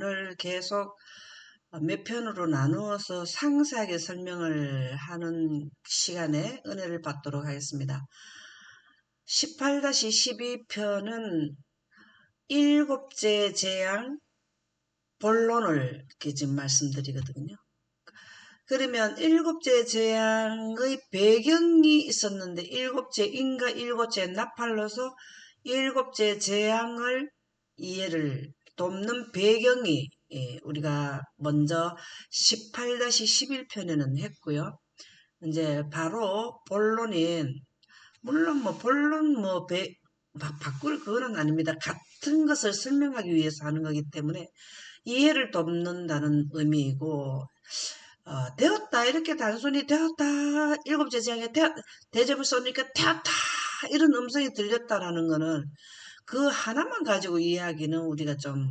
편을 계속 몇 편으로 나누어서 상세하게 설명을 하는 시간에 은혜를 받도록 하겠습니다. 18-12편은 일곱째 재앙 본론을 이렇게 지금 말씀드리거든요. 그러면 일곱째 재앙의 배경이 있었는데 일곱째 인과 일곱째 나팔로서 일곱째 재앙을 이해를 돕는 배경이 우리가 먼저 18-11편에는 했고요. 이제 바로 본론인 물론 본론 바꿀 그거는 아닙니다. 같은 것을 설명하기 위해서 하는 거기 때문에 이해를 돕는다는 의미이고 되었다 이렇게 단순히 되었다 일곱째 재앙에 대접을 쏘니까 되었다 이런 음성이 들렸다라는 거는 그 하나만 가지고 이해하기는 우리가 좀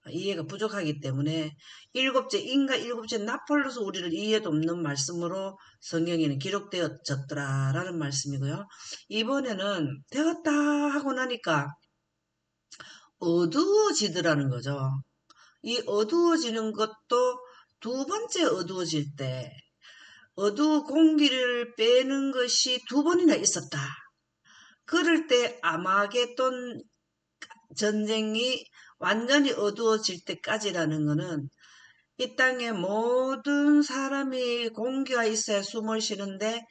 이해가 부족하기 때문에 일곱째 인과 일곱째 나팔로서 우리를 이해도 없는 말씀으로 성경에는 기록되어졌더라라는 말씀이고요. 이번에는 되었다 하고 나니까 어두워지더라는 거죠. 이 어두워지는 것도 두 번째 어두워질 때 공기를 빼는 것이 두 번이나 있었다. 그럴 때 아마겟돈 전쟁이 완전히 어두워질 때까지라는 것은 이 땅에 모든 사람이 공기가 있어야 숨을 쉬는데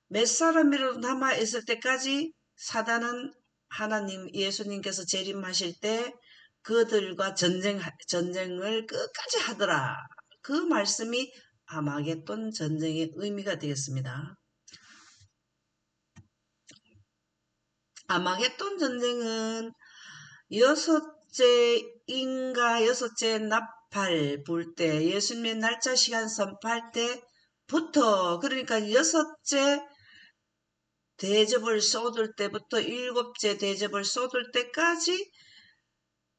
몇 사람이라도 남아있을 때까지 사단은 하나님 예수님께서 재림하실 때 그들과 전쟁을 끝까지 하더라. 그 말씀이 아마겟돈 전쟁의 의미가 되겠습니다. 아마겟돈 전쟁은 여섯째 인과 여섯째 나팔 불 때 예수님의 날짜 시간 선포할 때부터 그러니까 여섯째 대접을 쏟을 때부터 일곱째 대접을 쏟을 때까지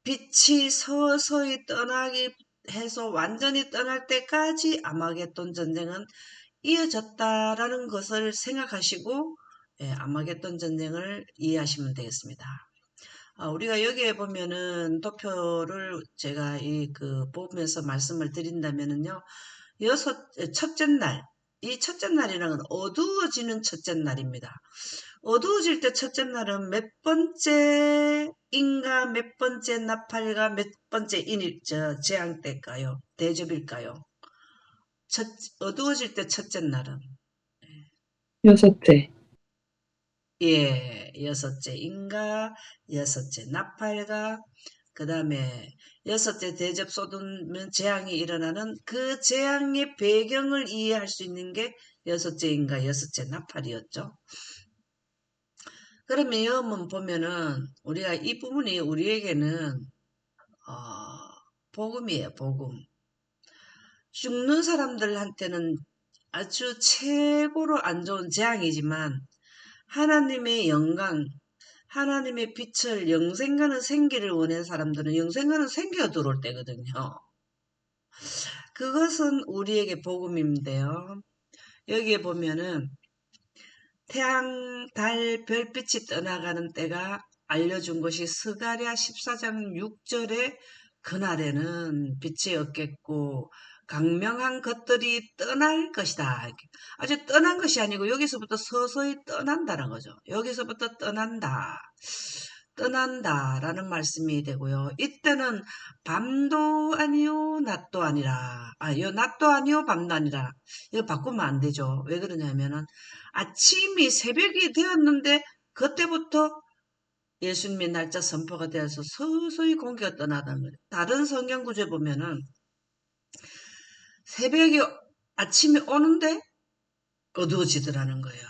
빛이 서서히 떠나기 해서 완전히 떠날 때까지 아마겟돈 전쟁은 이어졌다라는 것을 생각하시고 아마겟돈 전쟁을 이해하시면 되겠습니다. 우리가 여기에 보면은 도표를 제가 보면서 말씀을 드린다면은요, 첫째 날, 이 첫째 날이라는 건 어두워지는 첫째 날입니다. 어두워질 때 첫째 날은 몇 번째 인가 몇 번째 나팔과 몇 번째 재앙 때일까요? 대접일까요? 어두워질 때 첫째 날은 여섯째. 여섯째 인가, 여섯째 나팔과 그 다음에 여섯째 대접 쏟으면 재앙이 일어나는 그 재앙의 배경을 이해할 수 있는 게 여섯째 인가, 여섯째 나팔이었죠. 그러면 여러분 보면은 우리가 이 부분이 우리에게는 복음이에요, 복음. 죽는 사람들한테는 아주 최고로 안 좋은 재앙이지만 하나님의 영광, 하나님의 빛을 영생가는 생기를 원하는 사람들은 영생가는 생기가 들어올 때거든요. 그것은 우리에게 복음인데요. 여기에 보면은 태양, 달, 별빛이 떠나가는 때가 알려준 것이 스가랴 14장 6절에 그날에는 빛이 없겠고 강명한 것들이 떠날 것이다. 아주 떠난 것이 아니고 여기서부터 서서히 떠난다는 거죠. 여기서부터 떠난다라는 말씀이 되고요. 이때는 밤도 아니요 낮도 아니라 낮도 아니요 밤도 아니라 이거 바꾸면 안 되죠. 왜 그러냐면은 아침이 새벽이 되었는데 그때부터 예수님의 날짜 선포가 되어서 서서히 공기가 떠나다는 거예요. 다른 성경 구조에 보면은 새벽이 아침이 오는데 어두워지더라는 거예요.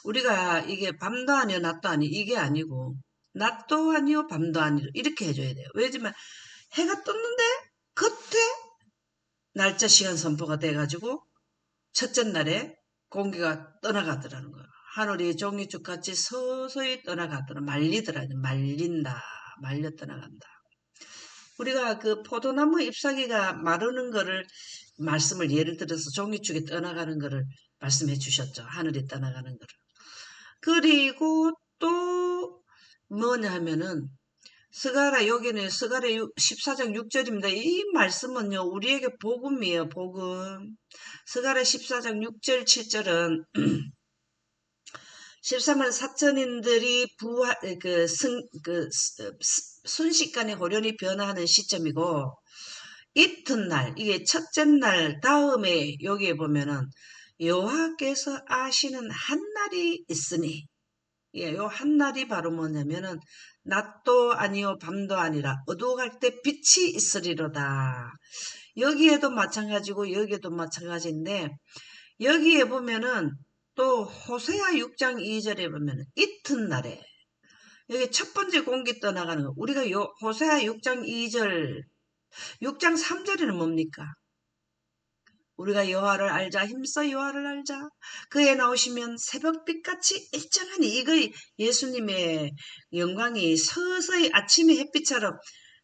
우리가 이게 밤도 아니요 낮도 아니요 이게 아니고 낮도 아니요 밤도 아니요 이렇게 해줘야 돼요. 왜냐면 해가 떴는데 그때 날짜 시간 선포가 돼가지고 첫째 날에 공기가 떠나가더라는 거예요. 하늘이 종이축같이 서서히 떠나가더라. 말려 떠나간다. 우리가 그 포도나무 잎사귀가 마르는 거를 말씀을 예를 들어서 종이축이 떠나가는 거를 말씀해 주셨죠. 하늘이 떠나가는 거를. 그리고 또 뭐냐 하면은 스가랴 여기는 스가랴 14장 6절입니다. 이 말씀은요 우리에게 복음이에요. 복음. 스가랴 14장 6절 7절은 13만 사천인들이 부활 순식간에 호련히 변화하는 시점이고 이튿날 이게 첫째 날 다음에 여기에 보면은 여호와께서 아시는 한 날이 있으니 예, 요 한 날이 바로 뭐냐면은 낮도 아니요 밤도 아니라 어두워갈 때 빛이 있으리로다. 여기에도 마찬가지고 여기에도 마찬가지인데 여기에 보면은 또 호세아 6장 2절에 보면은 이튿날에 여기 첫 번째 공기 떠나가는 거 우리가 요 호세아 6장 2절 6장 3절에는 뭡니까? 우리가 여호와를 알자 힘써 여호와를 알자 그에 나오시면 새벽빛같이 일정하니 이거 예수님의 영광이 서서히 아침의 햇빛처럼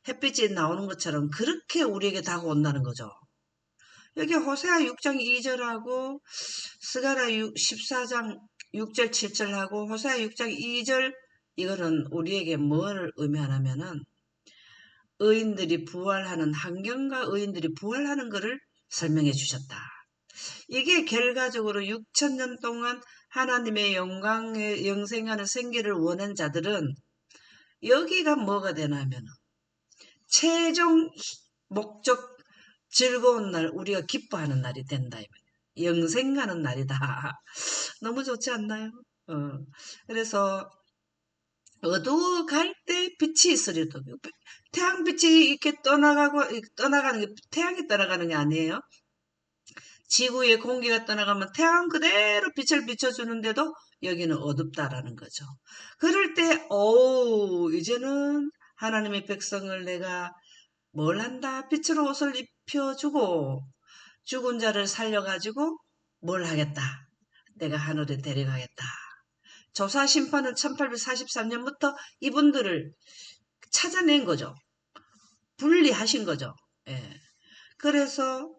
햇빛이 나오는 것처럼 그렇게 우리에게 다가온다는 거죠. 여기 호세아 6장 2절하고 스가랴 14장 6절 7절하고 호세아 6장 2절 이거는 우리에게 뭘 의미하냐면은 의인들이 부활하는 환경과 의인들이 부활하는 것을 설명해 주셨다. 이게 결과적으로 6천년 동안 하나님의 영광에 영생하는 생기를 원한 자들은 여기가 뭐가 되냐면 최종 목적 즐거운 날 우리가 기뻐하는 날이 된다. 영생하는 날이다. 너무 좋지 않나요? 그래서 어두워갈 때 빛이 있으리도 태양빛이 이렇게 떠나가는 게 태양이 떠나가는 게 아니에요. 지구의 공기가 떠나가면 태양 그대로 빛을 비춰주는데도 여기는 어둡다라는 거죠. 그럴 때, 이제는 하나님의 백성을 내가 뭘 한다? 빛으로 옷을 입혀주고, 죽은 자를 살려가지고 뭘 하겠다? 내가 하늘에 데려가겠다. 조사 심판은 1843년부터 이분들을 찾아낸 거죠. 분리하신 거죠. 예. 그래서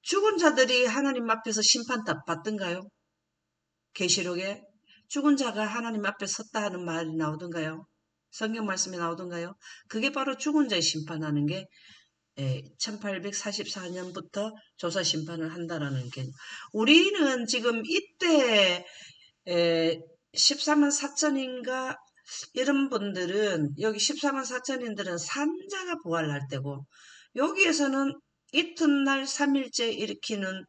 죽은 자들이 하나님 앞에서 심판 받던가요? 계시록에 죽은 자가 하나님 앞에 섰다 하는 말이 나오던가요? 성경 말씀이 나오던가요? 그게 바로 죽은 자의 심판하는 게 1844년부터 조사 심판을 한다라는 게 우리는 지금 이때 14만 4천인가 이런 분들은 여기 14만 4천인들은 산자가 부활할 때고 여기에서는 이튿날 3일째 일으키는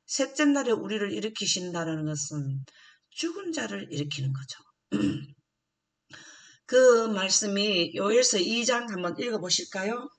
셋째 날에 우리를 일으키신다는 것은 죽은 자를 일으키는 거죠. 그 말씀이 요엘서 2장 한번 읽어보실까요?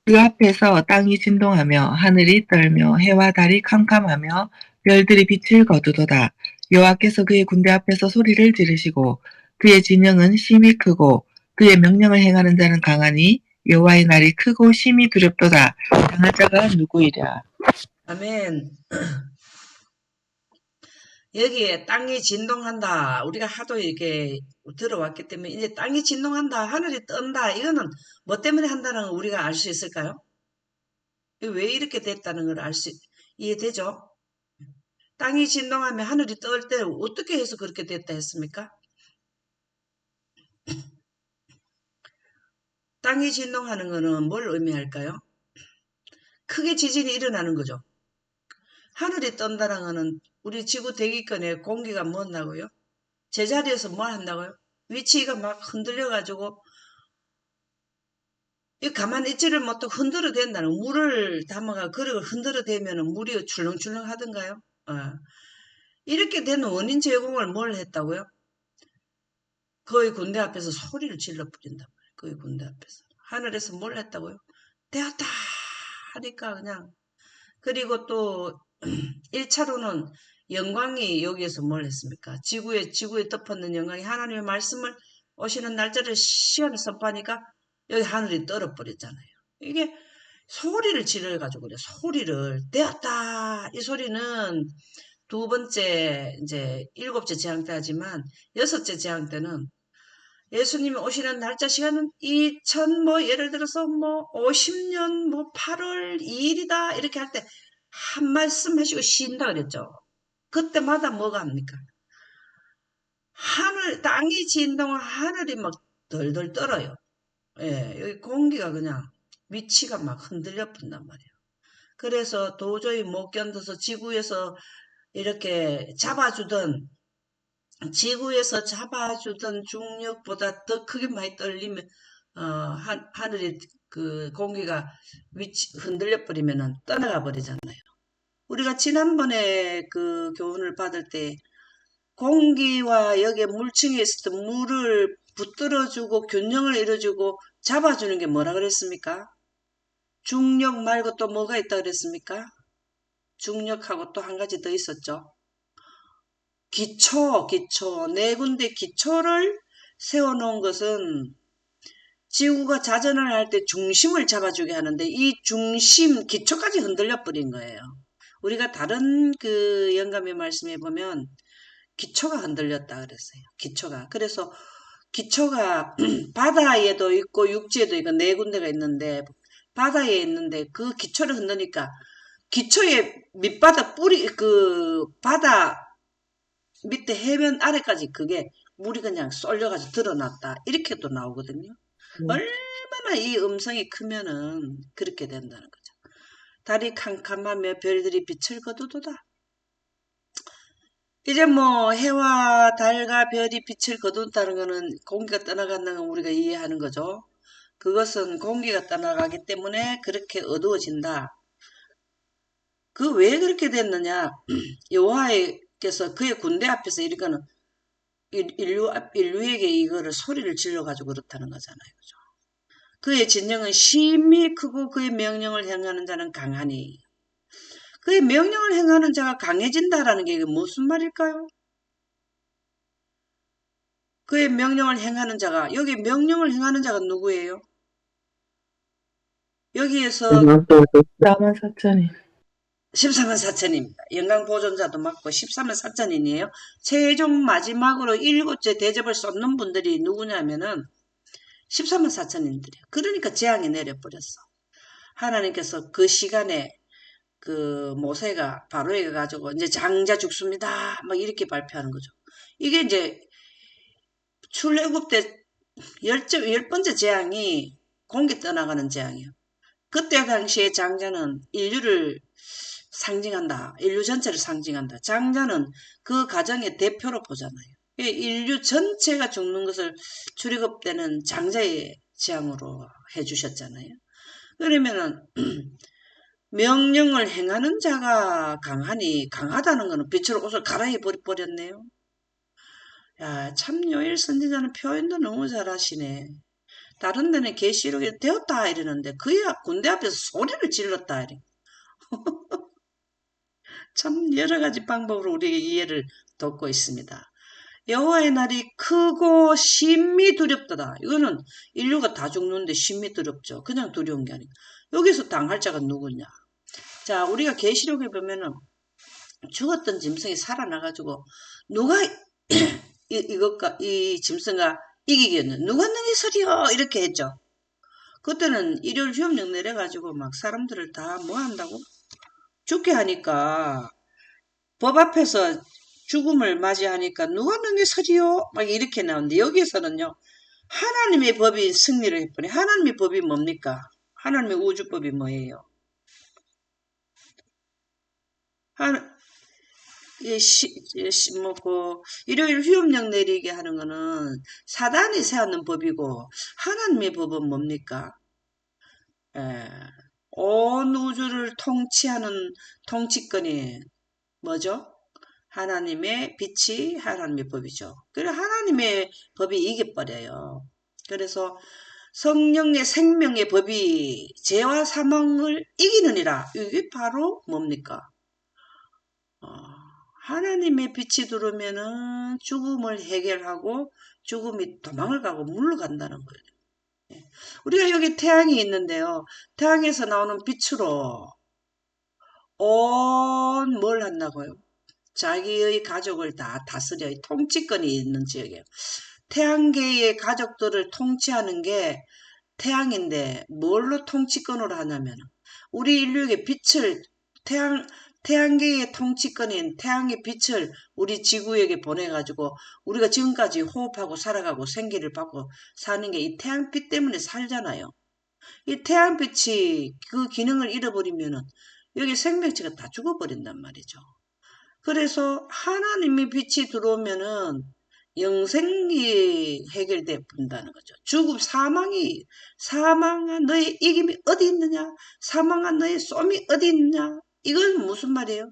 그 앞에서 땅이 진동하며 하늘이 떨며 해와 달이 캄캄하며 별들이 빛을 거두도다. 여호와께서 그의 군대 앞에서 소리를 지르시고 그의 진영은 심히 크고 그의 명령을 행하는 자는 강하니 여호와의 날이 크고 심히 두렵도다. 당할 자가 누구이랴. 아멘. 여기에 땅이 진동한다. 우리가 하도 이렇게 들어왔기 때문에 이제 땅이 진동한다. 하늘이 떤다. 이거는 뭐 때문에 한다는 걸 우리가 알 수 있을까요? 왜 이렇게 됐다는 걸 이해되죠? 땅이 진동하면 하늘이 떨 때 어떻게 해서 그렇게 됐다 했습니까? 땅이 진동하는 거는 뭘 의미할까요? 크게 지진이 일어나는 거죠. 하늘이 떤다는 거는 우리 지구 대기권에 공기가 뭐한다고요? 제자리에서 뭐 한다고요? 위치가 막 흔들려가지고 이 가만히 있지를 못하고 흔들어댄다는 물을 담아가 그릇을 흔들어대면 물이 출렁출렁 하던가요? 이렇게 된 원인 제공을 뭘 했다고요? 거의 군대 앞에서 소리를 질러 뿌린단 말이에요. 거의 군대 앞에서. 하늘에서 뭘 했다고요? 되었다 하니까 그냥. 그리고 또 1차로는 영광이 여기에서 뭘 했습니까? 지구에 덮었는 영광이 하나님의 말씀을 오시는 날짜를 시간을 선포하니까 여기 하늘이 떨어버렸잖아요. 이게 소리를 지르가지고 그래. 소리를 되었다. 이 소리는 두 번째 이제 일곱째 재앙 때 하지만 여섯째 재앙 때는 예수님이 오시는 날짜 시간은 2000 뭐 예를 들어서 뭐 50년 뭐 8월 2일이다 이렇게 할 때 한 말씀 하시고 쉰다 그랬죠. 그때마다 뭐가 합니까? 땅이 진동하고 하늘이 막 덜덜 떨어요. 예, 여기 공기가 그냥 위치가 막 흔들려 본단 말이에요. 그래서 도저히 못 견뎌서 지구에서 잡아주던 중력보다 더 크게 많이 떨리면, 하늘이 그 공기가 흔들려 버리면은 떠나가 버리잖아요. 우리가 지난번에 그 교훈을 받을 때 공기와 여기에 물층에 있었던 물을 붙들어주고 균형을 이뤄주고 잡아주는 게 뭐라 그랬습니까? 중력 말고 또 뭐가 있다 그랬습니까? 중력하고 또 한 가지 더 있었죠. 기초. 네 군데 기초를 세워놓은 것은 지구가 자전을 할 때 중심을 잡아주게 하는데 이 중심, 기초까지 흔들려 버린 거예요. 우리가 다른 그 영감의 말씀에 보면 기초가 흔들렸다 그랬어요. 기초가. 그래서 기초가 바다에도 있고 육지에도 있고 네 군데가 있는데 바다에 있는데 그 기초를 흔드니까 기초의 밑바닥 그 바다 밑에 해변 아래까지 그게 물이 그냥 쏠려가지고 드러났다. 이렇게도 나오거든요. 얼마나 이 음성이 크면은 그렇게 된다는 거죠. 달이 캄캄하며 별들이 빛을 거두도다. 이제 뭐 해와 달과 별이 빛을 거둔다는 거는 공기가 떠나간다는 건 우리가 이해하는 거죠. 그것은 공기가 떠나가기 때문에 그렇게 어두워진다. 그 왜 그렇게 됐느냐? 여호와께서 그의 군대 앞에서 이르거는 인류에게 이거를 소리를 질러가지고 그렇다는 거잖아요. 그죠? 그의 진영은 심히 크고 그의 명령을 행하는 자는 강하니. 그의 명령을 행하는 자가 강해진다라는 게 이게 무슨 말일까요? 그의 명령을 행하는 자가, 여기 명령을 행하는 자가 누구예요? 여기에서 나만 사천이. 14만 4천입니다. 영광 보존자도 맞고 14만 4천인이에요. 최종 마지막으로 일곱째 대접을 쏟는 분들이 누구냐면은 14만 4천인들이에요. 그러니까 재앙이 내려버렸어. 하나님께서 그 시간에 그 모세가 바로에게 가지고 이제 장자 죽습니다. 막 이렇게 발표하는 거죠. 이게 이제 출애굽 때 열 번째 재앙이 공기 떠나가는 재앙이에요. 그때 당시에 장자는 인류를 상징한다. 인류 전체를 상징한다. 장자는 그 가정의 대표로 보잖아요. 인류 전체가 죽는 것을 출애굽 때는 장자의 재앙으로 해주셨잖아요. 그러면은 명령을 행하는 자가 강하니 강하다는 것은 빛으로 옷을 갈아입어 버렸네요. 야, 참 요일 선지자는 표현도 너무 잘하시네. 다른 데는 계시록에 되었다 이러는데 그의 군대 앞에서 소리를 질렀다 이래. 참 여러 가지 방법으로 우리에게 이해를 돕고 있습니다. 여호와의 날이 크고 심히 두렵도다. 이거는 인류가 다 죽는데 심히 두렵죠. 그냥 두려운 게 아니고 여기서 당할 자가 누구냐. 자, 우리가 계시록에 보면은 죽었던 짐승이 살아나가지고 누가 이 짐승과 이기겠노? 누가 능히 서리요? 이렇게 했죠. 그때는 일요일 휴업령 내려가지고 막 사람들을 다 뭐 한다고? 죽게 하니까 법 앞에서 죽음을 맞이하니까 누가 능히 서리요? 막 이렇게 나오는데 여기에서는요. 하나님의 법이 승리를 해버려. 하나님의 법이 뭡니까? 하나님의 우주법이 뭐예요? 하나, 일요일 휴업령 내리게 하는 거는 사단이 세우는 법이고, 하나님의 법은 뭡니까? 에, 온 우주를 통치하는 통치권이 뭐죠? 하나님의 빛이 하나님의 법이죠. 그래 하나님의 법이 이겨버려요. 그래서 성령의 생명의 법이 죄와 사망을 이기느니라. 이게 바로 뭡니까? 어, 하나님의 빛이 들어오면은 죽음을 해결하고 죽음이 도망을 가고 물러간다는 거예요. 예. 우리가 여기 태양이 있는데요. 태양에서 나오는 빛으로 온 뭘 한다고요? 자기의 가족을 다 다스려 통치권이 있는 지역이에요. 태양계의 가족들을 통치하는 게 태양인데 뭘로 통치권으로 하냐면 우리 인류에게 빛을 태양계의 통치권인 태양의 빛을 우리 지구에게 보내가지고 우리가 지금까지 호흡하고 살아가고 생기를 받고 사는 게 이 태양빛 때문에 살잖아요. 이 태양빛이 그 기능을 잃어버리면은 여기 생명체가 다 죽어버린단 말이죠. 그래서 하나님의 빛이 들어오면은 영생이 해결돼 본다는 거죠. 죽음, 사망한 너의 이김이 어디 있느냐? 사망한 너의 쏨이 어디 있느냐? 이건 무슨 말이에요?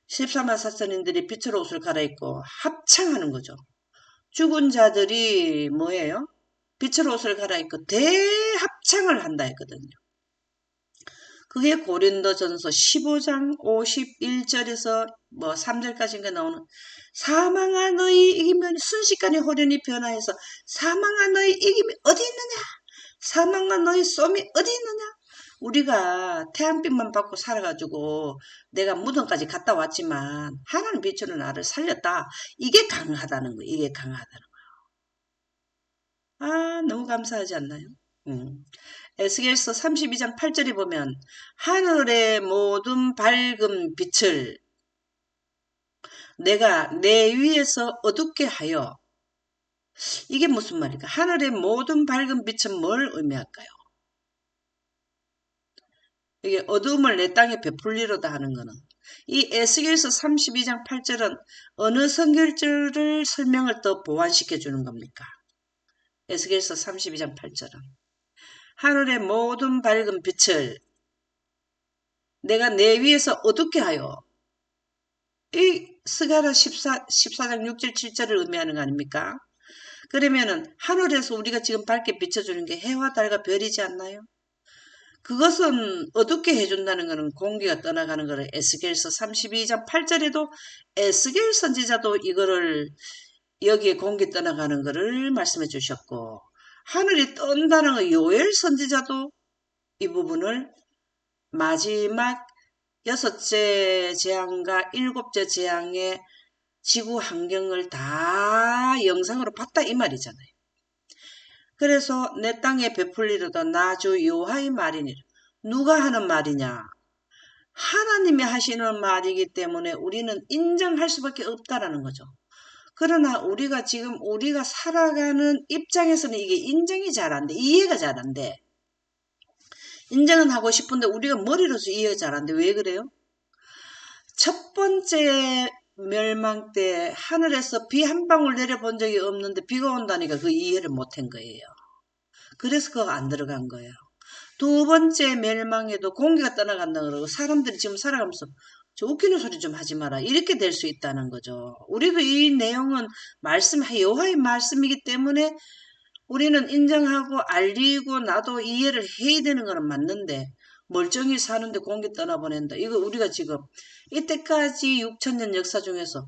14만 사천인들이 빛의 옷을 갈아입고 합창하는 거죠. 죽은 자들이 뭐예요? 빛의 옷을 갈아입고 대합창을 한다 했거든요. 그게 고린도전서 15장 51절에서 뭐 3절까지인가 나오는 사망한 너희 이기면 순식간에 호련히 변화해서 사망한 너희 이김이 어디 있느냐? 사망한 너희 쏨이 어디 있느냐? 우리가 태양빛만 받고 살아가지고 내가 무덤까지 갔다 왔지만 하나님 빛으로 나를 살렸다. 이게 강하다는 거예요. 이게 강하다는 거예요. 아, 너무 감사하지 않나요? 에스겔서 32장 8절에 보면 하늘의 모든 밝은 빛을 내가 내 위에서 어둡게 하여 이게 무슨 말일까? 하늘의 모든 밝은 빛은 뭘 의미할까요? 이게 어둠을 내 땅에 베풀리로다 하는 거는 이 에스겔서 32장 8절은 어느 성결절을 설명을 더 보완시켜 주는 겁니까? 에스겔서 32장 8절은 하늘의 모든 밝은 빛을 내가 내 위에서 어둡게 하여 이 스가랴 14장 6절 7절을 의미하는 거 아닙니까? 그러면은 하늘에서 우리가 지금 밝게 비춰주는 게 해와 달과 별이지 않나요? 그것은 어둡게 해준다는 것은 공기가 떠나가는 것을 에스겔서 32장 8절에도 에스겔 선지자도 이거를 여기에 공기 떠나가는 것을 말씀해 주셨고 하늘이 떤다는 거 요엘 선지자도 이 부분을 마지막 6째 재앙과 7째 재앙의 지구 환경을 다 영상으로 봤다 이 말이잖아요. 그래서 내 땅에 베풀리로다 나 주 여호와의 말이니라. 누가 하는 말이냐? 하나님이 하시는 말이기 때문에 우리는 인정할 수밖에 없다라는 거죠. 그러나 우리가 지금 우리가 살아가는 입장에서는 이게 인정이 잘 안 돼. 이해가 잘 안 돼. 인정은 하고 싶은데 우리가 머리로서 이해가 잘 안 돼. 왜 그래요? 첫 번째 멸망 때 하늘에서 비 한 방울 내려본 적이 없는데 비가 온다니까 그 이해를 못한 거예요. 그래서 그거 안 들어간 거예요. 두 번째 멸망에도 공기가 떠나간다 그러고 사람들이 지금 살아가면서 저 웃기는 소리 좀 하지 마라 이렇게 될 수 있다는 거죠. 우리도 이 내용은 여호와의 말씀이기 때문에 우리는 인정하고 알리고 나도 이해를 해야 되는 거는 맞는데 멀쩡히 사는데 공기 떠나보낸다. 이거 우리가 지금 이때까지 6천년 역사 중에서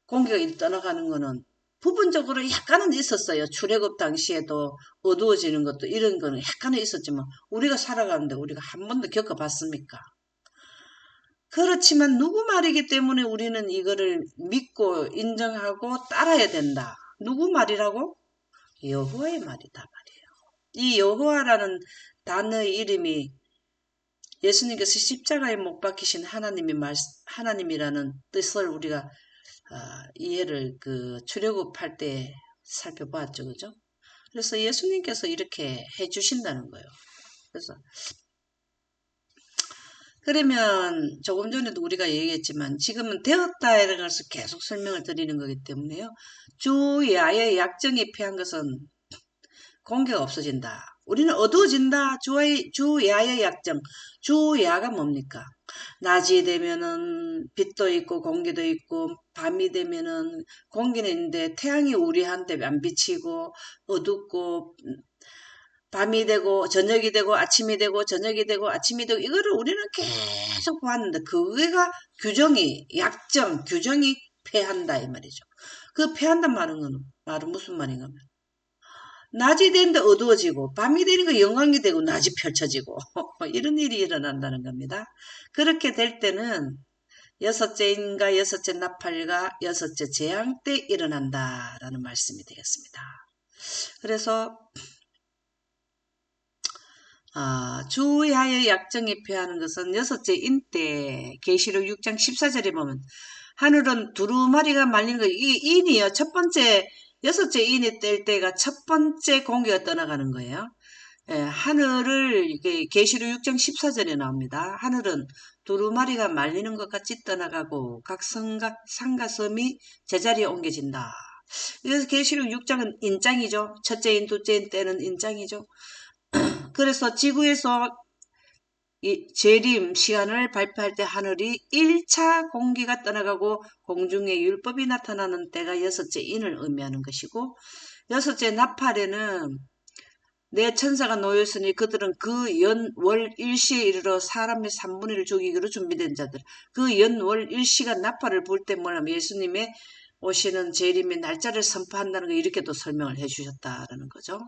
공기가 떠나가는 거는 부분적으로 약간은 있었어요. 출애굽 당시에도 어두워지는 것도 이런 거는 약간은 있었지만 우리가 살아가는데 우리가 한 번도 겪어봤습니까? 그렇지만 누구 말이기 때문에 우리는 이거를 믿고 인정하고 따라야 된다. 누구 말이라고? 여호와의 말이다 말이에요. 이 여호와라는 단어의 이름이 예수님께서 십자가에 못 박히신 하나님이라는 뜻을 우리가 이해를 출애굽할 때 살펴봤죠, 그죠? 그래서 예수님께서 이렇게 해주신다는 거예요. 그래서 그러면 조금 전에도 우리가 얘기했지만 지금은 되었다에 대해서 계속 설명을 드리는 거기 때문에요. 주야의 약정이 피한 것은 공개가 없어진다. 우리는 어두워진다. 주야의 약정. 주야가 뭡니까? 낮이 되면은 빛도 있고 공기도 있고 밤이 되면은 공기는 있는데 태양이 우리한테 안 비치고 어둡고 밤이 되고 저녁이 되고 아침이 되고 저녁이 되고 아침이 되고 이거를 우리는 계속 보았는데 그게가 규정이 패한다 이 말이죠. 그 패한단 말은 무슨 말인가? 낮이 되는데 어두워지고 밤이 되니까 영광이 되고 낮이 펼쳐지고 이런 일이 일어난다는 겁니다. 그렇게 될 때는 여섯째 나팔과 여섯째 재앙 때 일어난다라는 말씀이 되겠습니다. 그래서 주야의 약정에 표하는 것은 여섯째 인때 계시록 6장 14절에 보면 하늘은 두루마리가 말리는 거 이게 인이요. 첫 번째 여섯째 인이 뗄 때가 첫 번째 공기가 떠나가는 거예요. 예, 하늘을 이게 계시록 6장 14절에 나옵니다. 하늘은 두루마리가 말리는 것 같이 떠나가고 각 성각 산과 섬이 제자리에 옮겨진다. 그래서 계시록 6장은 인장이죠. 첫째 인, 둘째 인 때는 인장이죠. 그래서 지구에서 이 재림 시간을 발표할 때 하늘이 1차 공기가 떠나가고 공중에 율법이 나타나는 때가 여섯째 인을 의미하는 것이고 여섯째 나팔에는 내 천사가 놓였으니 그들은 그 연, 월, 일시에 이르러 사람의 3분의 1을 죽이기로 준비된 자들. 그 연, 월, 일시가 나팔을 불 때 뭐냐면 예수님의 오시는 재림의 날짜를 선포한다는 거 이렇게도 설명을 해주셨다라는 거죠.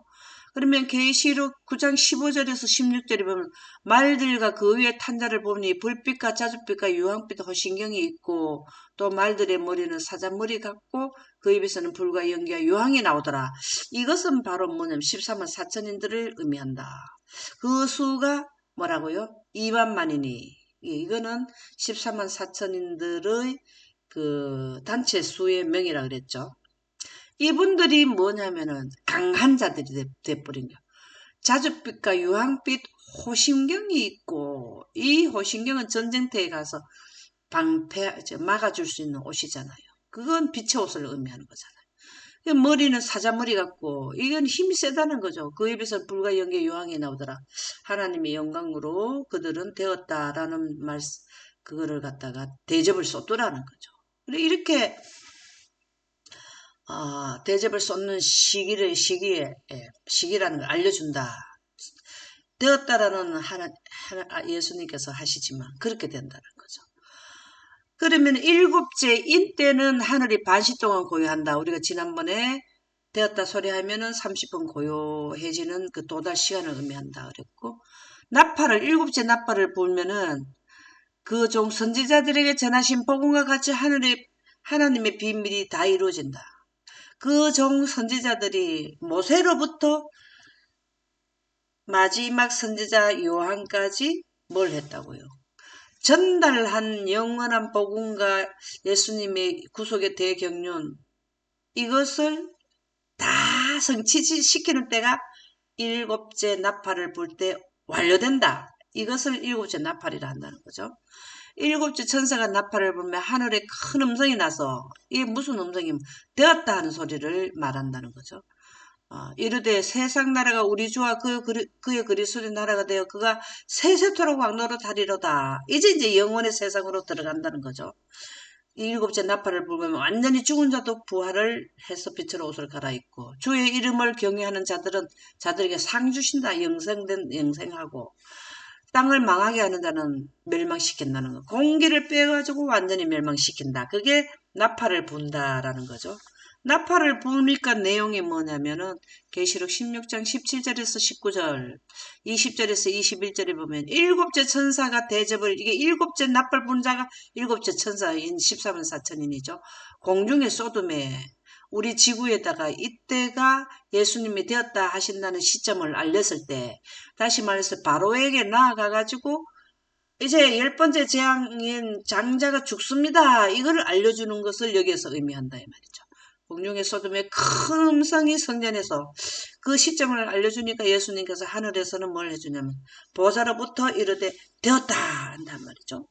그러면 계시록 9장 15절에서 16절에 보면 말들과 그 위에 탄 자를 보니 불빛과 자줏빛과 유황빛 호신경이 있고 또 말들의 머리는 사자머리 같고 그 입에서는 불과 연기와 유황이 나오더라. 이것은 바로 뭐냐면 13만 4천인들을 의미한다. 그 수가 뭐라고요? 2만만이니 이거는 14만 4천인들의 그 단체 수의 명이라 그랬죠. 이분들이 뭐냐면은 강한 자들이 돼버린 거예요. 자줏빛과 유황빛 호심경이 있고 이 호심경은 전쟁터에 가서 막아줄 수 있는 옷이잖아요. 그건 빛의 옷을 의미하는 거잖아요. 머리는 사자머리 같고 이건 힘이 세다는 거죠. 그 입에서 불과 연기 유황이 나오더라. 하나님의 영광으로 그들은 되었다라는 그거를 갖다가 대접을 쏟더라는 거죠. 이렇게 대접을 쏟는 시기라는 걸 알려준다. 되었다라는 예수님께서 하시지만 그렇게 된다는 거죠. 그러면 일곱째 인 때는 하늘이 반시 동안 고요한다. 우리가 지난번에 되었다 소리하면은 30분 고요해지는 그 도달 시간을 의미한다 그랬고 나팔을 일곱째 나팔을 불면은 그 종 선지자들에게 전하신 복음과 같이 하나님의 비밀이 다 이루어진다. 그 종 선지자들이 모세로부터 마지막 선지자 요한까지 뭘 했다고요? 전달한 영원한 복음과 예수님의 구속의 대경륜 이것을 다 성취시키는 때가 일곱째 나팔을 불 때 완료된다. 이것을 일곱째 나팔이라 한다는 거죠. 일곱째 천사가 나팔을 불면 하늘에 큰 음성이 나서 이게 무슨 음성이면 되었다 하는 소리를 말한다는 거죠. 이르되 세상 나라가 우리 주와 그의 그리스도의 나라가 되어 그가 세세토록 왕노릇 하리로다. 이제 영원의 세상으로 들어간다는 거죠. 이 일곱째 나팔을 불면 완전히 죽은 자도 부활을 해서 빛으로 옷을 갈아입고 주의 이름을 경외하는 자들에게 상 주신다. 영생하고 땅을 망하게 하는 자는 멸망시킨다는 거. 공기를 빼가지고 완전히 멸망시킨다. 그게 나팔을 분다라는 거죠. 나팔을 부니까 내용이 뭐냐면은 계시록 16장 17절에서 19절 20절에서 21절에 보면 일곱째 천사가 대접을 이게 일곱째 나팔 분 자가 일곱째 천사인 14만 4천인이죠. 공중의 소돔에 우리 지구에다가 이때가 예수님이 되었다 하신다는 시점을 알렸을 때 다시 말해서 바로에게 나아가가지고 이제 10번째 재앙인 장자가 죽습니다. 이걸 알려주는 것을 여기에서 의미한다 이 말이죠. 공중의 소돔의 큰 음성이 성전에서 그 시점을 알려주니까 예수님께서 하늘에서는 뭘 해주냐면 보좌로부터 이르되 되었다 한단 말이죠.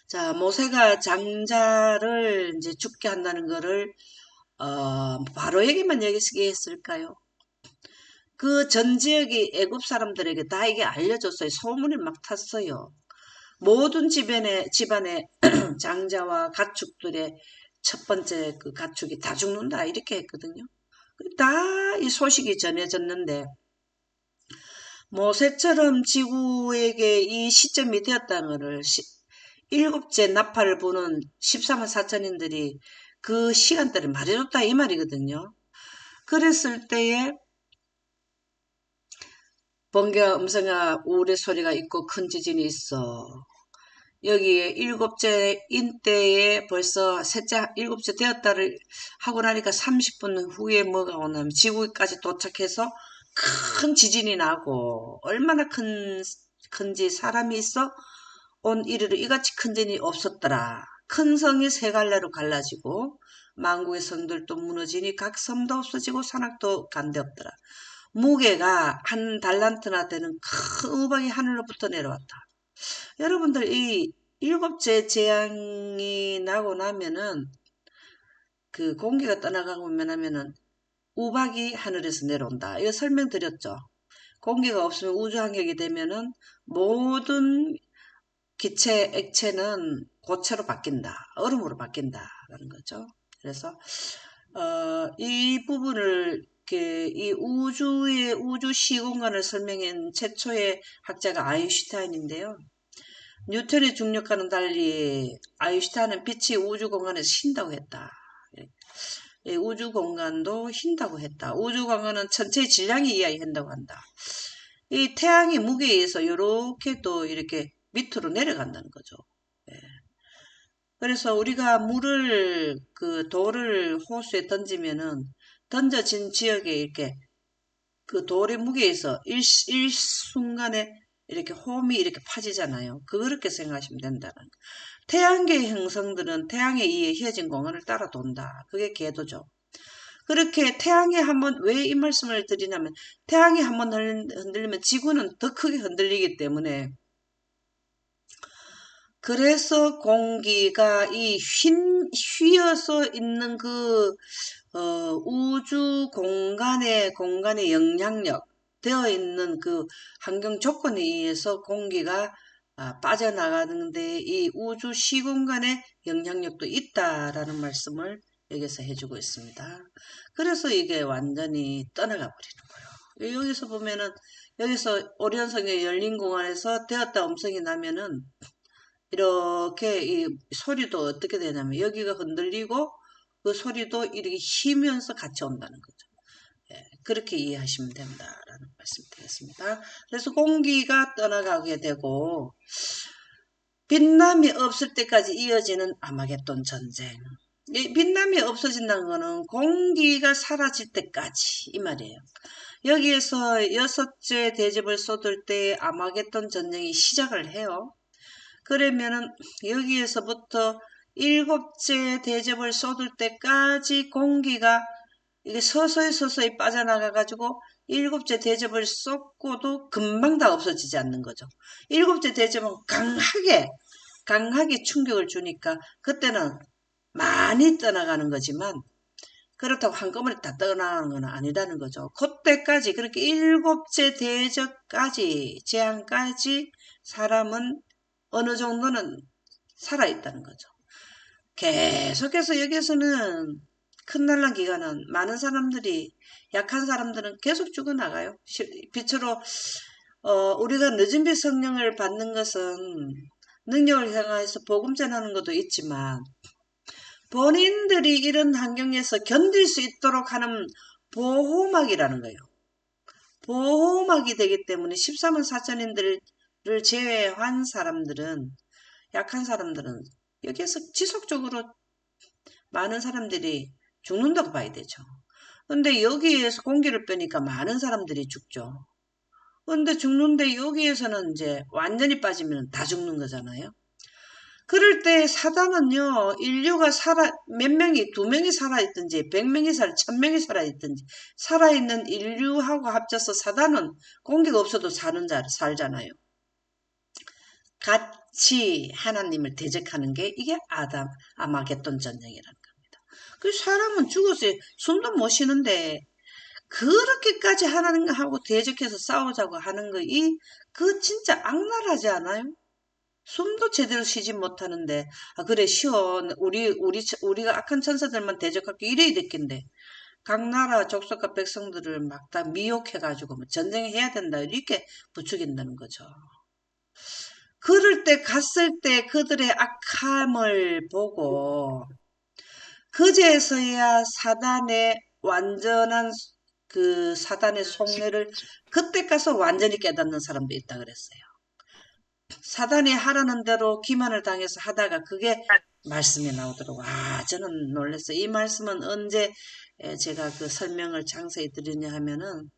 자, 모세가 장자를 이제 죽게 한다는 거를 바로에게만 얘기했을까요? 그 전 지역이 애굽 사람들에게 다 이게 알려졌어요. 소문이 막 탔어요. 모든 집안의 장자와 가축들의 첫 번째 그 가축이 다 죽는다 이렇게 했거든요. 다 이 소식이 전해졌는데 모세처럼 지구에게 이 시점이 되었다는 것을 일곱째 나팔을 부는 14만 4천인들이 그 시간대를 말해줬다 이 말이거든요. 그랬을 때에 번개와 음성과 우레 소리가 있고 큰 지진이 있어. 여기에 일곱째 인때에 벌써 일곱째 되었다를 하고 나니까 30분 후에 뭐가 오냐면 지구까지 도착해서 큰 지진이 나고 얼마나 큰지 사람이 있어 온 이리로 이같이 큰 진이 없었더라. 큰 성이 세 갈래로 갈라지고 만국의 성들도 무너지니 각 섬도 없어지고 산악도 간데 없더라. 무게가 한 달란트나 되는 큰 우박이 하늘로부터 내려왔다. 여러분들 이 일곱째 재앙이 나고 나면은 그 공기가 떠나가고 하면은 우박이 하늘에서 내려온다. 이거 설명드렸죠. 공기가 없으면 우주환경이 되면은 모든 기체, 액체는 고체로 바뀐다. 얼음으로 바뀐다라는 거죠. 그래서 이 부분을 이 우주의 우주 시공간을 설명한 최초의 학자가 아인슈타인인데요. 뉴턴의 중력과는 달리 아인슈타인은 빛이 우주 공간에서 쉰다고 했다. 우주 공간도 쉰다고 했다. 우주 공간은 전체의 질량에 이하한다고 한다. 이 태양의 무게에 의해서 이렇게 또 이렇게 밑으로 내려간다는 거죠. 예. 그래서 우리가 물을 그 돌을 호수에 던지면은 던져진 지역에 이렇게 그 돌의 무게에서 일순간에 이렇게 홈이 이렇게 파지잖아요. 그렇게 생각하시면 된다는 거. 태양계의 행성들은 태양에 의해 휘어진 공간을 따라 돈다. 그게 궤도죠. 그렇게 태양이 한번 왜 이 말씀을 드리냐면 태양이 한번 흔들리면 지구는 더 크게 흔들리기 때문에 그래서 공기가 휘어서 있는 우주 공간의 영향력 되어 있는 그 환경 조건에 의해서 공기가 빠져나가는데 이 우주 시공간의 영향력도 있다라는 말씀을 여기서 해주고 있습니다. 그래서 이게 완전히 떠나가 버리는 거예요. 여기서 보면은 여기서 오리온성의 열린 공간에서 되었다 음성이 나면은 이렇게 이 소리도 어떻게 되냐면 여기가 흔들리고 그 소리도 이렇게 쉬면서 같이 온다는 거죠. 예, 그렇게 이해하시면 된다라는 말씀 드리겠습니다. 그래서 공기가 떠나가게 되고 빛남이 없을 때까지 이어지는 아마겟돈 전쟁. 이 빛남이 없어진다는 거는 공기가 사라질 때까지 이 말이에요. 여기에서 여섯째 대접을 쏟을 때 아마겟돈 전쟁이 시작을 해요. 그러면은 여기에서부터 일곱째 대접을 쏟을 때까지 공기가 이게 서서히 빠져나가 가지고 일곱째 대접을 쏟고도 금방 다 없어지지 않는 거죠. 일곱째 대접은 강하게 충격을 주니까 그때는 많이 떠나가는 거지만 그렇다고 한꺼번에 다 떠나가는 건 아니라는 거죠. 그때까지 그렇게 일곱째 대접까지 재앙까지 사람은 어느 정도는 살아있다는 거죠. 계속해서 여기서는 큰 난란 기간은 많은 사람들이 약한 사람들은 계속 죽어나가요. 빛으로 우리가 늦은 빛 성령을 받는 것은 능력을 향해서 복음 전하는 것도 있지만 본인들이 이런 환경에서 견딜 수 있도록 하는 보호막이라는 거예요. 보호막이 되기 때문에 13만 4천인들을 제외한 사람들은 약한 사람들은 여기에서 지속적으로 많은 사람들이 죽는다고 봐야 되죠. 근데 여기에서 공기를 빼니까 많은 사람들이 죽죠. 근데 죽는데 여기에서는 이제 완전히 빠지면 다 죽는 거잖아요. 그럴 때 사단은요, 인류가 몇 명이, 2명이 살아있든지, 100명이 1000명이 살아있든지, 살아있는 인류하고 합쳐서 사단은 공기가 없어도 살잖아요. 같이 하나님을 대적하는 게 이게 아마겟돈 전쟁이라는 겁니다. 그 사람은 죽어서 숨도 못 쉬는데 그렇게까지 하나님하고 대적해서 싸우자고 하는 거, 그 진짜 악랄하지 않아요? 숨도 제대로 쉬지 못하는데, 그래, 쉬워. 우리가 악한 천사들만 대적할게 이래야 됐긴데. 각 나라 족속과 백성들을 막 다 미혹해가지고 뭐 전쟁해야 된다, 이렇게 부추긴다는 거죠. 그럴 때 갔을 때 그들의 악함을 보고 그제서야 사단의 완전한 그 사단의 속내를 그때 가서 완전히 깨닫는 사람도 있다 그랬어요. 사단이 하라는 대로 기만을 당해서 하다가 그게 말씀이 나오더라고. 저는 놀랐어요. 이 말씀은 언제 제가 그 설명을 자세히 드리냐 하면은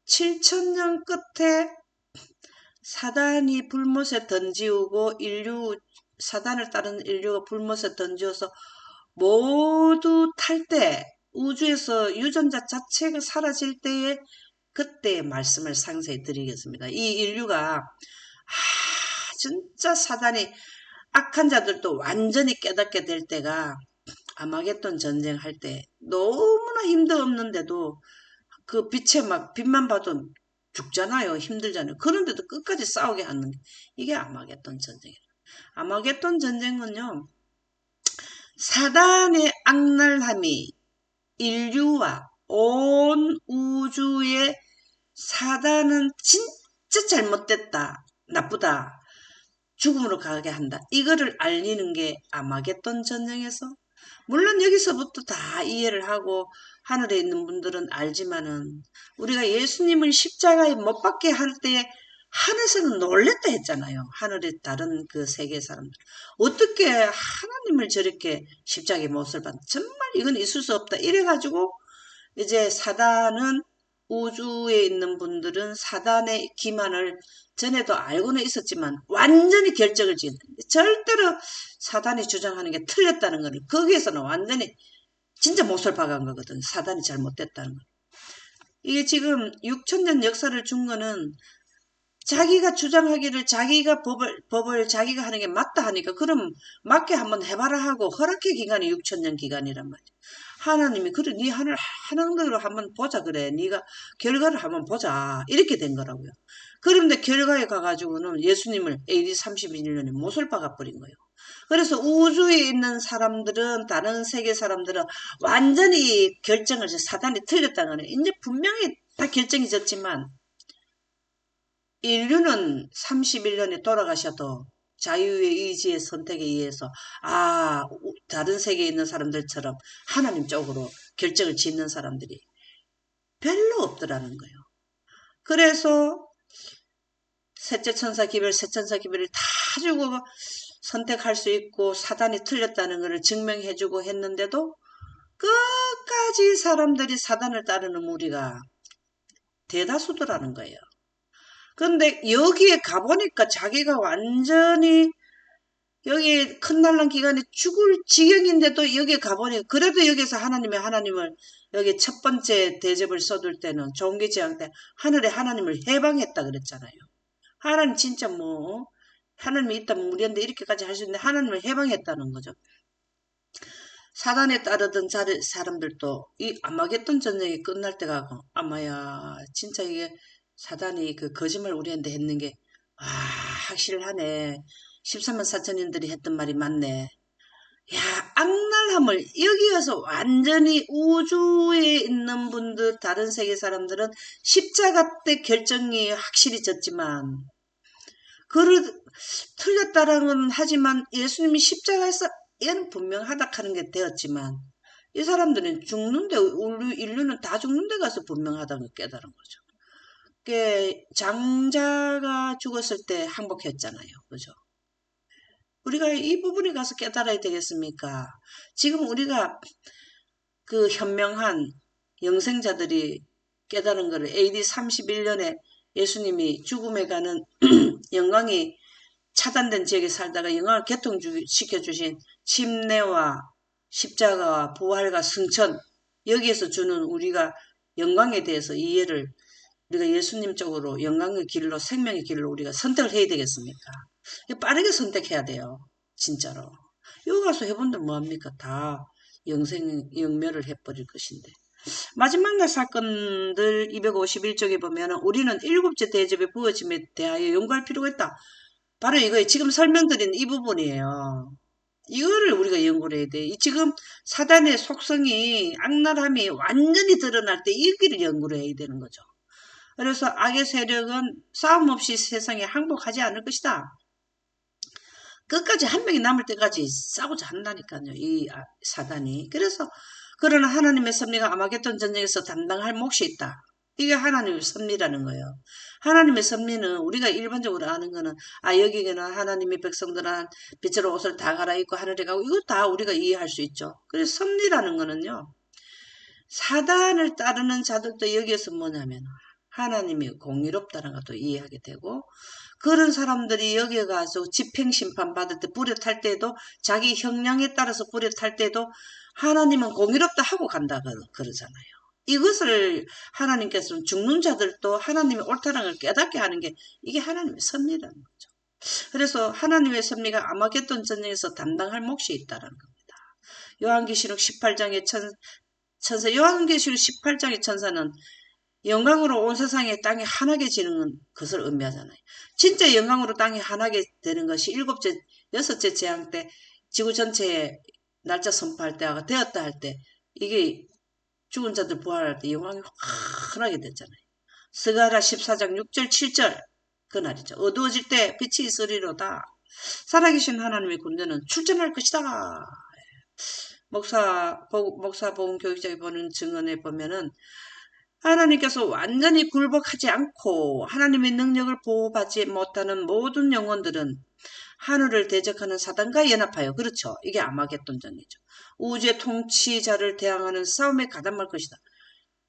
7천년 끝에 사단이 불못에 던지우고 사단을 따른 인류가 불못에 던지어서 모두 탈 때, 우주에서 유전자 자체가 사라질 때에 그때의 말씀을 상세히 드리겠습니다. 이 인류가 진짜 사단이 악한 자들도 완전히 깨닫게 될 때가 아마겟돈 전쟁할 때 너무나 힘도 없는데도 그 빛만 봐도 죽잖아요. 힘들잖아요. 그런데도 끝까지 싸우게 하는 게 이게 아마겟돈 전쟁이에요. 아마겟돈 전쟁은요. 사단의 악랄함이 인류와 온 우주의 사단은 진짜 잘못됐다. 나쁘다. 죽음으로 가게 한다. 이거를 알리는 게 아마겟돈 전쟁에서 물론 여기서부터 다 이해를 하고 하늘에 있는 분들은 알지만은 우리가 예수님을 십자가에 못 박게 할 때에 하늘에서는 놀랬다 했잖아요. 하늘의 다른 그 세계 사람들. 어떻게 하나님을 저렇게 십자가에 못을 받 정말 이건 있을 수 없다. 이래가지고 이제 사단은 우주에 있는 분들은 사단의 기만을 전에도 알고는 있었지만 완전히 결정을 지은 절대로 사단이 주장하는 게 틀렸다는 거는 거기에서는 완전히 진짜 못을 박은 거거든. 사단이 잘못됐다는 거. 이게 지금 6천년 역사를 준 거는 자기가 주장하기를 자기가 법을 자기가 하는 게 맞다 하니까 그럼 맞게 한번 해봐라 하고 허락의 기간이 6천년 기간이란 말이야. 하나님이 그래 네 하늘 하는 대로 한번 보자 그래. 네가 결과를 한번 보자. 이렇게 된 거라고요. 그런데 결과에 가가지고는 예수님을 AD 31년에 못을 박아버린 거예요. 그래서 우주에 있는 사람들은 다른 세계 사람들은 완전히 결정을 사단이 틀렸다는 거는 이제 분명히 다 결정이 졌지만 인류는 31년에 돌아가셔도 자유의 의지의 선택에 의해서 다른 세계에 있는 사람들처럼 하나님 쪽으로 결정을 짓는 사람들이 별로 없더라는 거예요. 그래서 셋째 천사 기별, 세 천사 기별을 다 주고 선택할 수 있고 사단이 틀렸다는 것을 증명해주고 했는데도 끝까지 사람들이 사단을 따르는 무리가 대다수더라는 거예요. 근데 여기에 가보니까 자기가 완전히 여기 큰 난란 기간에 죽을 지경인데도 여기에 가보니 그래도 여기서 하나님을 여기 첫 번째 대접을 써둘 때는 종기지향 때 하늘에 하나님을 해방했다 그랬잖아요. 하나님 진짜 하나님이 있다면 우리한테 이렇게까지 할 수 있는데 하나님을 해방했다는 거죠. 사단에 따르던 사람들도 이 아마겟돈 전쟁이 끝날 때가 아마야 진짜 이게 사단이 그 거짓말 우리한테 했는 게 확실하네. 13만 4천인들이 했던 말이 맞네. 야, 악랄함을 여기 와서 완전히 우주에 있는 분들 다른 세계 사람들은 십자가 때 결정이 확실히 졌지만 틀렸다라는 하지만 예수님이 십자가에서 얘는 분명하다 하는 게 되었지만 이 사람들은 죽는데 인류는 다 죽는데 가서 분명하다는 걸 깨달은 거죠. 장자가 죽었을 때 항복했잖아요. 그죠? 우리가 이 부분에 가서 깨달아야 되겠습니까? 지금 우리가 그 현명한 영생자들이 깨달은 것을 AD 31년에 예수님이 죽음에 가는 영광이 차단된 지역에 살다가 영광을 개통시켜주신 침례와 십자가와 부활과 승천 여기에서 주는 우리가 영광에 대해서 이해를 우리가 예수님 쪽으로 영광의 길로 생명의 길로 우리가 선택을 해야 되겠습니까? 빠르게 선택해야 돼요. 진짜로. 여기 가서 해본들 뭐합니까? 다 영멸을 해버릴 것인데. 마지막 날 사건들 251쪽에 보면 우리는 일곱째 대접의 부어짐에 대하여 연구할 필요가 있다. 바로 이거예요. 지금 설명드린 이 부분이에요. 이거를 우리가 연구를 해야 돼. 지금 사단의 속성이 악랄함이 완전히 드러날 때 여기를 연구를 해야 되는 거죠. 그래서 악의 세력은 싸움 없이 세상에 항복하지 않을 것이다. 끝까지 한 명이 남을 때까지 싸우자 한다니까요. 이 사단이. 그래서 그러나 하나님의 섭리가 아마겟돈 전쟁에서 담당할 몫이 있다. 이게 하나님의 섭리라는 거예요. 하나님의 섭리는 우리가 일반적으로 아는 거는 여기는 하나님의 백성들은 빛으로 옷을 다 갈아입고 하늘에 가고 이거 다 우리가 이해할 수 있죠. 그래서 섭리라는 거는요. 사단을 따르는 자들도 여기에서 뭐냐면 하나님이 공의롭다는 것도 이해하게 되고, 그런 사람들이 여기에 가서 집행심판 받을 때 불에 탈 때도 자기 형량에 따라서 불에 탈 때도 하나님은 공의롭다 하고 간다 그러잖아요. 이것을 하나님께서는 죽는 자들도 하나님의 옳다는 걸 깨닫게 하는 게 이게 하나님의 섭리라는 거죠. 그래서 하나님의 섭리가 아마겟돈 전쟁에서 담당할 몫이 있다는 겁니다. 요한계시록 18장의 천사, 요한계시록 18장의 천사는 영광으로 온 세상에 땅이 환하게 지는 것을 의미하잖아요. 진짜 영광으로 땅이 환하게 되는 것이 여섯째 재앙 때 지구 전체에 날짜 선포할 때가 되었다 할 때, 이게 죽은 자들 부활할 때 영광이 환하게 됐잖아요. 스가랴 14장 6절 7절 그날이죠. 어두워질 때 빛이 있으리로다. 살아계신 하나님의 군대는 출전할 것이다. 목사 보험 교육자에 보는 증언에 보면은 하나님께서 완전히 굴복하지 않고 하나님의 능력을 보호받지 못하는 모든 영혼들은 하늘을 대적하는 사단과 연합하여, 그렇죠. 이게 아마겟돈전이죠. 우주의 통치자를 대항하는 싸움에 가담할 것이다.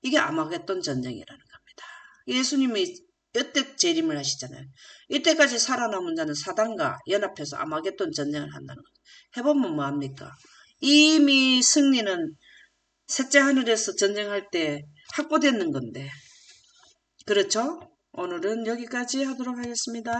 이게 아마겟돈 전쟁이라는 겁니다. 예수님이 이때 재림을 하시잖아요. 이때까지 살아남은 자는 사단과 연합해서 아마겟돈 전쟁을 한다는 거죠. 해보면 뭐합니까? 이미 승리는 셋째 하늘에서 전쟁할 때 확보되는 건데. 그렇죠? 오늘은 여기까지 하도록 하겠습니다.